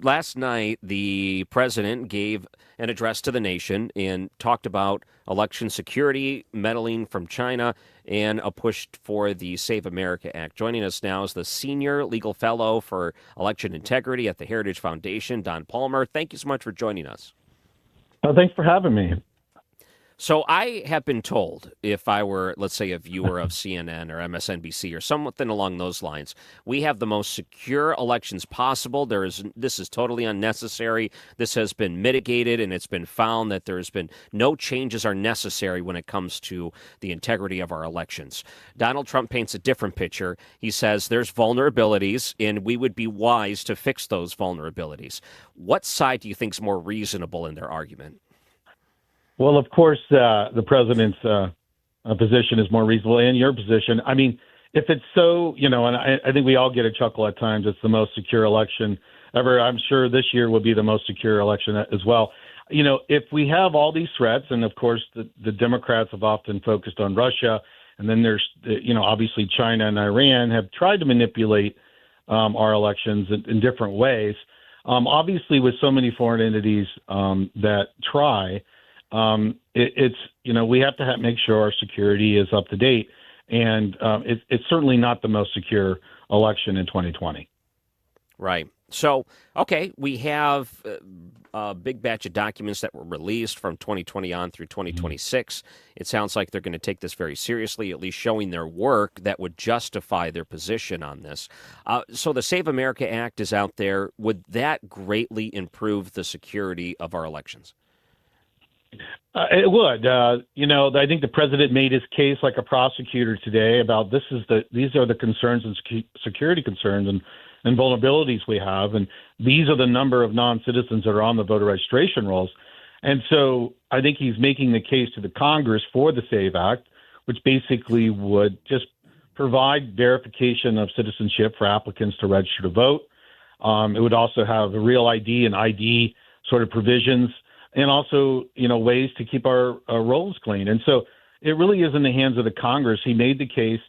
Last night, the president gave an address to the nation and talked about election security, meddling from China, and a push for the Save America Act. Joining us now is the Senior Legal Fellow for Election Integrity at the Heritage Foundation, Don Palmer. Thank you so much for joining us. Thanks for having me. So I have been told, if I were, let's say, a viewer of CNN or MSNBC or something along those lines, we have the most secure elections possible. This is totally unnecessary. This has been mitigated, and it's been found that there's been no changes are necessary when it comes to the integrity of our elections. Donald Trump paints a different picture. He says there's vulnerabilities, and we would be wise to fix those vulnerabilities. What side do you think is more reasonable in their argument? Well, of course, the president's position is more reasonable, and your position. I mean, if it's so, and I think we all get a chuckle at times. It's the most secure election ever. I'm sure this year will be the most secure election as well. If we have all these threats, and of course, the Democrats have often focused on Russia, and then there's, obviously China and Iran have tried to manipulate our elections in different ways. Obviously, with so many foreign entities that try. We have to make sure our security is up to date, and it's certainly not the most secure election in 2020. Right. So, okay, we have a big batch of documents that were released from 2020 on through 2026. It sounds like they're going to take this very seriously, at least showing their work that would justify their position on this. So the Save America Act is out there. Would that greatly improve the security of our elections? It would. I think the president made his case like a prosecutor today about these are the concerns and security concerns and vulnerabilities we have, and these are the number of non-citizens that are on the voter registration rolls. And so I think he's making the case to the Congress for the SAVE Act, which basically would just provide verification of citizenship for applicants to register to vote. It would also have a real ID and ID sort of provisions, and also, ways to keep our rolls clean. And so it really is in the hands of the Congress. He made the case.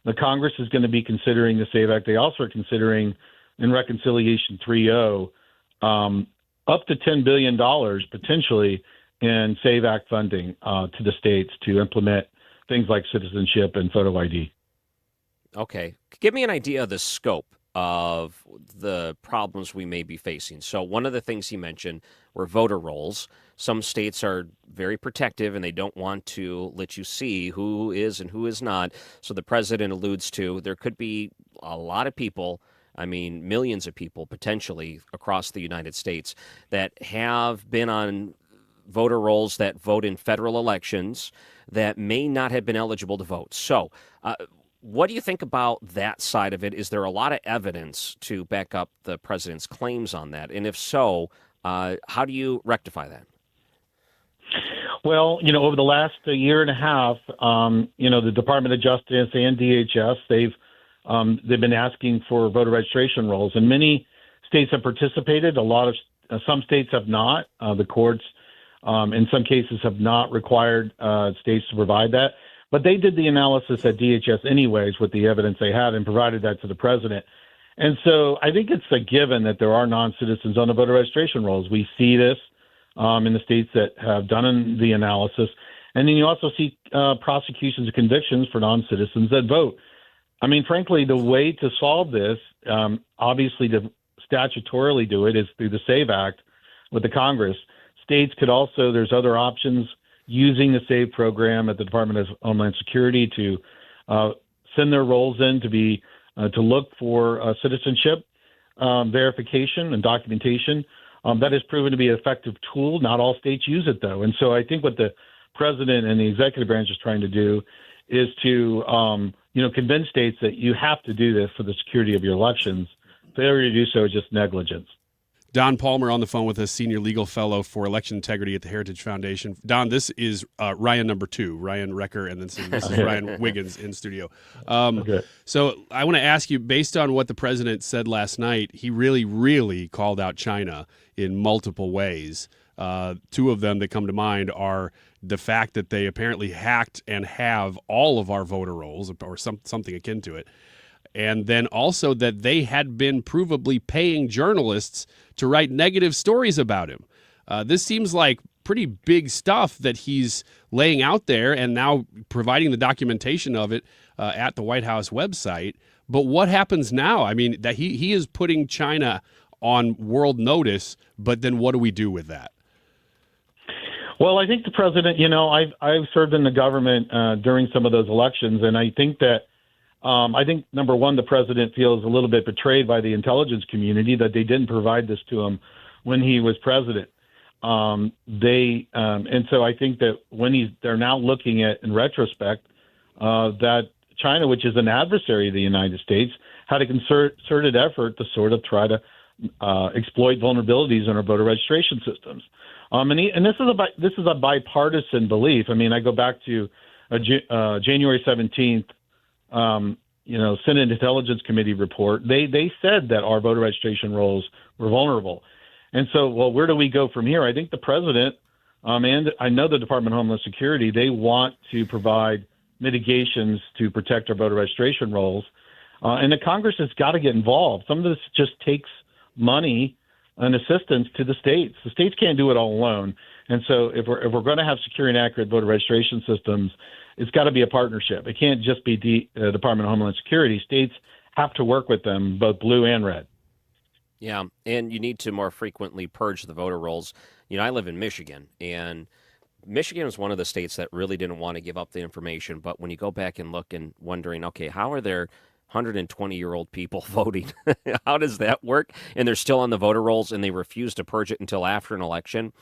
The Congress is going to be considering the SAVE Act. They also are considering in Reconciliation 3.0 up to $10 billion potentially in SAVE Act funding to the states to implement things like citizenship and photo ID. Okay. Give me an idea of the scope of the problems we may be facing. So one of the things he mentioned were voter rolls. Some states are very protective and they don't want to let you see who is and who is not. So the president alludes to there could be a lot of people, millions of people potentially across the United States that have been on voter rolls that vote in federal elections that may not have been eligible to vote. So what do you think about that side of it? Is there a lot of evidence to back up the president's claims on that? And if so, how do you rectify that? Well, over the last year and a half, the Department of Justice and DHS, they've been asking for voter registration rolls, and many states have participated. Some states have not. The courts, in some cases, have not required states to provide that. But they did the analysis at DHS anyways with the evidence they had and provided that to the president. And so I think it's a given that there are non-citizens on the voter registration rolls. We see this in the states that have done the analysis. And then you also see prosecutions and convictions for non-citizens that vote. Frankly, the way to solve this, obviously to statutorily do it, is through the SAVE Act with the Congress. States could also, there's other options using the SAVE program at the Department of Homeland Security to send their rolls in to look for citizenship verification and documentation. That has proven to be an effective tool. Not all states use it, though. And so I think what the president and the executive branch is trying to do is to convince states that you have to do this for the security of your elections. Failure to do so is just negligence. Don Palmer on the phone with us, Senior Legal Fellow for Election Integrity at the Heritage Foundation. Don, this is Ryan number 2, Ryan Recker, and then this is Ryan Wiggins in studio. Okay. So I want to ask you, based on what the president said last night, he really, really called out China in multiple ways. Two of them that come to mind are the fact that they apparently hacked and have all of our voter rolls or something akin to it. and then also that they had been provably paying journalists to write negative stories about him. This seems like pretty big stuff that he's laying out there and now providing the documentation of it at the White House website. But what happens now? I mean, that he is putting China on world notice, but then what do we do with that? Well, I think the president, I've served in the government during some of those elections, and I think that number one, the president feels a little bit betrayed by the intelligence community that they didn't provide this to him when he was president. And so I think that they're now looking at, in retrospect, that China, which is an adversary of the United States, had a concerted effort to sort of try to exploit vulnerabilities in our voter registration systems. And this is a bipartisan belief. I mean, I go back to January 17th, Senate Intelligence Committee report. They said that our voter registration rolls were vulnerable. And so, well, where do we go from here? I think the president and I know the Department of Homeland Security, they want to provide mitigations to protect our voter registration rolls. And the Congress has got to get involved. Some of this just takes money and assistance to the states. The states can't do it all alone. And so if we're going to have secure and accurate voter registration systems, it's got to be a partnership. It can't just be the Department of Homeland Security. States have to work with them, both blue and red. Yeah, and you need to more frequently purge the voter rolls. I live in Michigan, and Michigan is one of the states that really didn't want to give up the information. But when you go back and look and wondering, okay, how are there 120-year-old people voting? How does that work? And they're still on the voter rolls, and they refuse to purge it until after an election.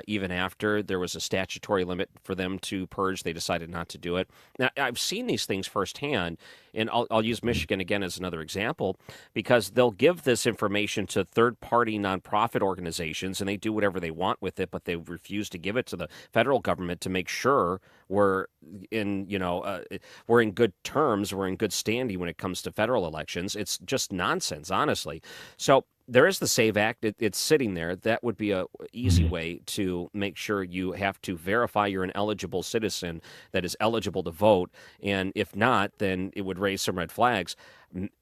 Even after there was a statutory limit for them to purge, they decided not to do it. Now, I've seen these things firsthand, and I'll use Michigan again as another example, because they'll give this information to third-party nonprofit organizations, and they do whatever they want with it, but they refuse to give it to the federal government to make sure we're in good terms, we're in good standing when it comes to federal elections. It's just nonsense, honestly. So there is the SAVE Act. It's sitting there. That would be a easy way to make sure you have to verify you're an eligible citizen that is eligible to vote. And if not, then it would raise some red flags.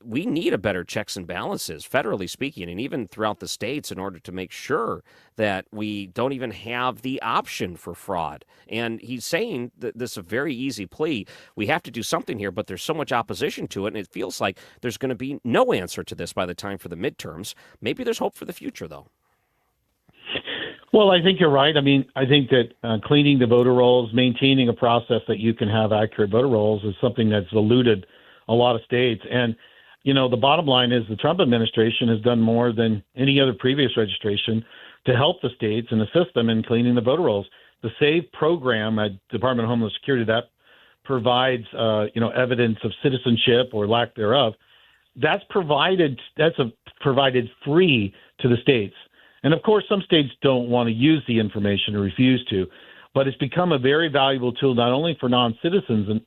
We need a better checks and balances, federally speaking, and even throughout the states in order to make sure that we don't even have the option for fraud. And he's saying that this is a very easy plea. We have to do something here, but there's so much opposition to it, and it feels like there's going to be no answer to this by the time for the midterms. Maybe there's hope for the future, though. Well, I think you're right. I mean, I think that cleaning the voter rolls, maintaining a process that you can have accurate voter rolls is something that's eluded a lot of states. And, the bottom line is the Trump administration has done more than any other previous registration to help the states and assist them in cleaning the voter rolls. The SAVE program at Department of Homeland Security that provides, evidence of citizenship or lack thereof, that's provided free to the states. And of course, some states don't want to use the information or refuse to, but it's become a very valuable tool not only for non-citizens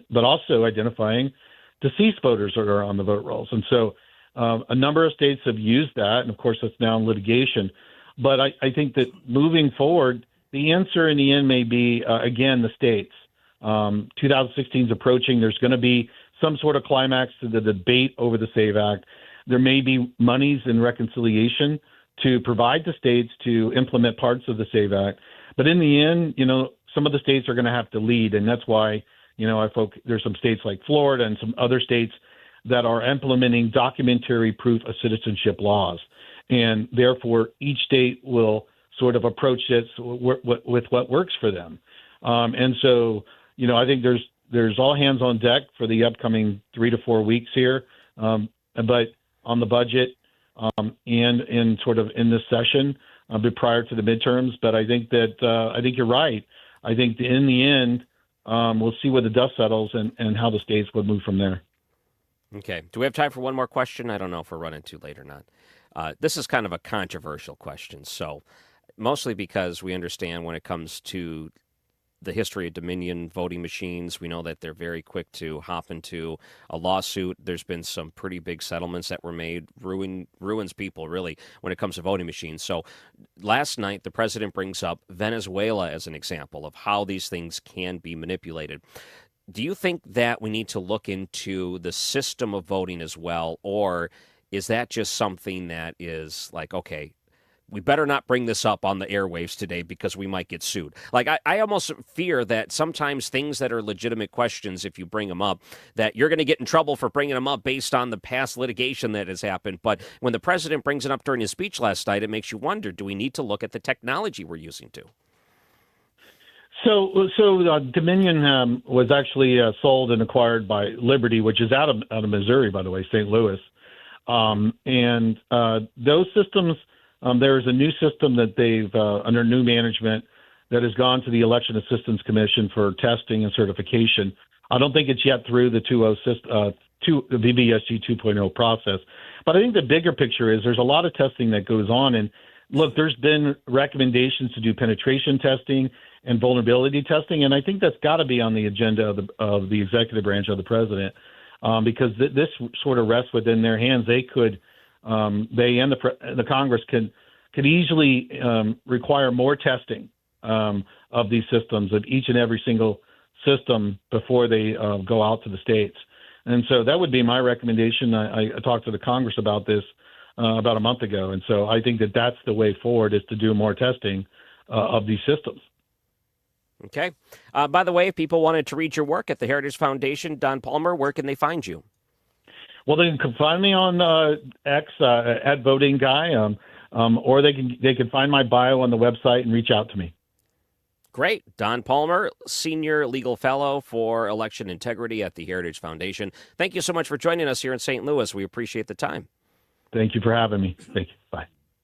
but also identifying deceased voters that are on the vote rolls. And so a number of states have used that, and of course that's now in litigation. But I think that moving forward, the answer in the end may be, again, the states. 2016 is approaching. There's going to be some sort of climax to the debate over the SAVE Act. There may be monies in reconciliation to provide to states to implement parts of the SAVE Act. But in the end, some of the states are going to have to lead, and that's why there's some states like Florida and some other states that are implementing documentary proof of citizenship laws. And therefore, each state will sort of approach this with what works for them. And so, I think there's all hands on deck for the upcoming 3 to 4 weeks here, but on the budget and in sort of in this session, but prior to the midterms. But I think you're right. I think in the end, we'll see where the dust settles and how the states would move from there. Okay. Do we have time for one more question? I don't know if we're running too late or not. This is kind of a controversial question. So mostly because we understand when it comes to the history of Dominion voting machines, we know that they're very quick to hop into a lawsuit. There's been some pretty big settlements that were made, ruins people, really, when it comes to voting machines. So last night, the president brings up Venezuela as an example of how these things can be manipulated. do you think that we need to look into the system of voting as well, or is that just something that is like, okay, we better not bring this up on the airwaves today because we might get sued. Like, I almost fear that sometimes things that are legitimate questions, if you bring them up, that you're going to get in trouble for bringing them up based on the past litigation that has happened. But when the president brings it up during his speech last night, it makes you wonder, do we need to look at the technology we're using to? So Dominion was actually sold and acquired by Liberty, which is out of Missouri, by the way, St. Louis. And those systems, there is a new system that they've under new management that has gone to the Election Assistance Commission for testing and certification. I don't think it's yet through the VBSG 2.0 process, but I think the bigger picture is there's a lot of testing that goes on. And look, there's been recommendations to do penetration testing and vulnerability testing, and I think that's got to be on the agenda of the executive branch of the president, because this sort of rests within their hands. They could, they and the Congress could easily require more testing of these systems, of each and every single system before they go out to the states. And so that would be my recommendation. I talked to the Congress about this about a month ago, and so I think that that's the way forward, is to do more testing of these systems. Okay. By the way, if people wanted to read your work at the Heritage Foundation, Don Palmer, where can they find you? Well, they can find me on X at Voting Guy, or they can find my bio on the website and reach out to me. Great. Don Palmer, Senior Legal Fellow for Election Integrity at the Heritage Foundation. Thank you so much for joining us here in St. Louis. We appreciate the time. Thank you for having me. Thank you. Bye.